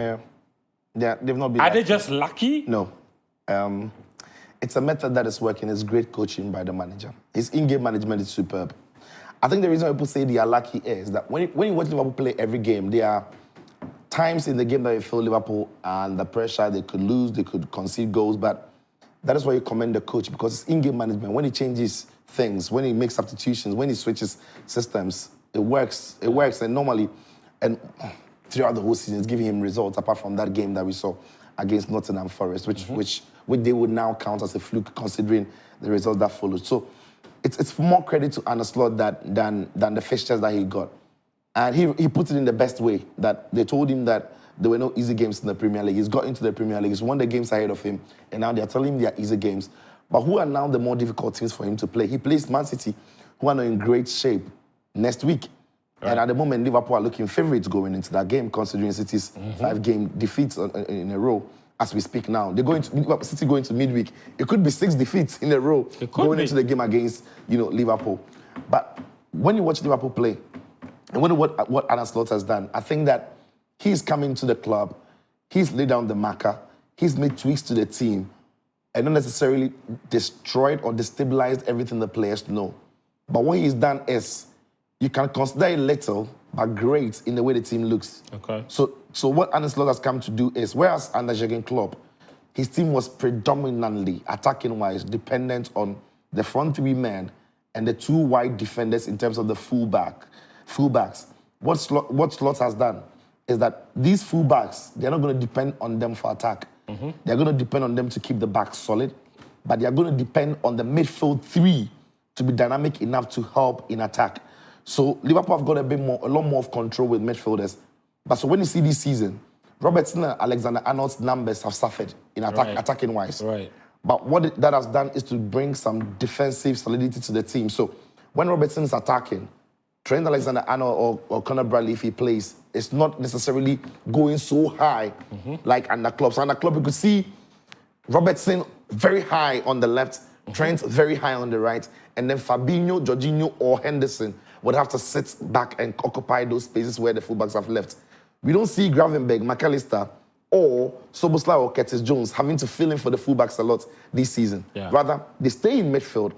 Yeah. Yeah, they've not been. Are they just lucky? No. It's a method that is working. It's great coaching by the manager. His in-game management is superb. I think the reason people say they are lucky is that when you watch Liverpool play every game, there are times in the game that you feel Liverpool and the pressure, they could lose, they could concede goals, but that is why you commend the coach, because it's in-game management. When he changes things, when he makes substitutions, when he switches systems, it works. It works, and normally, and throughout the whole season, it's giving him results, apart from that game that we saw against Nottingham Forest, which they would now count as a fluke, considering the results that followed. So it's more credit to Arne Slot than the fixtures that he got. And he put it in the best way, that they told him that there were no easy games in the Premier League. He's got into the Premier League. He's won the games ahead of him. And now they're telling him they are easy games. But who are now the more difficult teams for him to play? He plays Man City, who are not in great shape next week. Right. And at the moment, Liverpool are looking favourites going into that game, considering City's 5-game defeats in a row as we speak now. City going to midweek. It could be 6 defeats in a row going into the game against Liverpool. But when you watch Liverpool play, and what Arne Slot has done, I think that he's come into the club, he's laid down the marker, he's made tweaks to the team, and not necessarily destroyed or destabilized everything the players know. But what he's done is, you can consider it little, but great in the way the team looks. Okay. So what Arne Slot has come to do is, whereas under Jurgen Klopp, his team was predominantly, attacking-wise, dependent on the front 3 men and the 2 wide defenders in terms of the fullbacks. What Slot has done is that these fullbacks, they're not going to depend on them for attack. They're going to depend on them to keep the back solid, but they're going to depend on the midfield 3 to be dynamic enough to help in attack. So Liverpool have got a lot more of control with midfielders. But so when you see this season, Robertson and Alexander-Arnold's numbers have suffered in attacking-wise. Right. But what that has done is to bring some defensive solidity to the team. So when Robertson is attacking, Trent Alexander-Arnold or Conor Bradley, if he plays, it's not necessarily going so high like under Klopp. So under Klopp, you could see Robertson very high on the left, Trent very high on the right, and then Fabinho, Jorginho, or Henderson would have to sit back and occupy those spaces where the fullbacks have left. We don't see Gravenberch, McAllister, or Szoboszlai or Curtis Jones having to fill in for the fullbacks a lot this season. Yeah. Rather, they stay in midfield,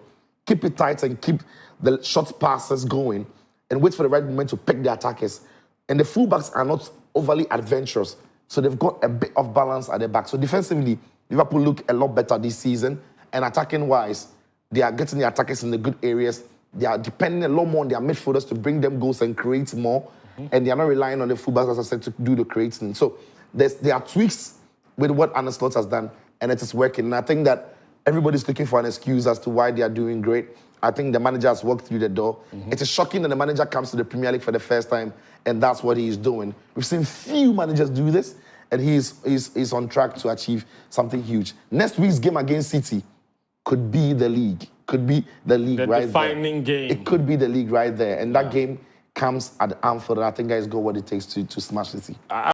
keep it tight and keep the short passes going, and wait for the right moment to pick the attackers. And the fullbacks are not overly adventurous, so they've got a bit of balance at the back. So defensively, Liverpool look a lot better this season, and attacking-wise, they are getting the attackers in the good areas. They are depending a lot more on their midfielders to bring them goals and create more, and they are not relying on the fullbacks, as I said, to do the creating. So there are tweaks with what Arne Slot has done, and it is working. And I think that everybody's looking for an excuse as to why they are doing great. I think the manager has walked through the door. It is shocking that the manager comes to the Premier League for the first time, and that's what he is doing. We've seen few managers do this, and he's on track to achieve something huge. Next week's game against City could be the league. Could be the league right there. The defining game. It could be the league right there. And that game comes at Anfield, and I think guys got what it takes to smash City.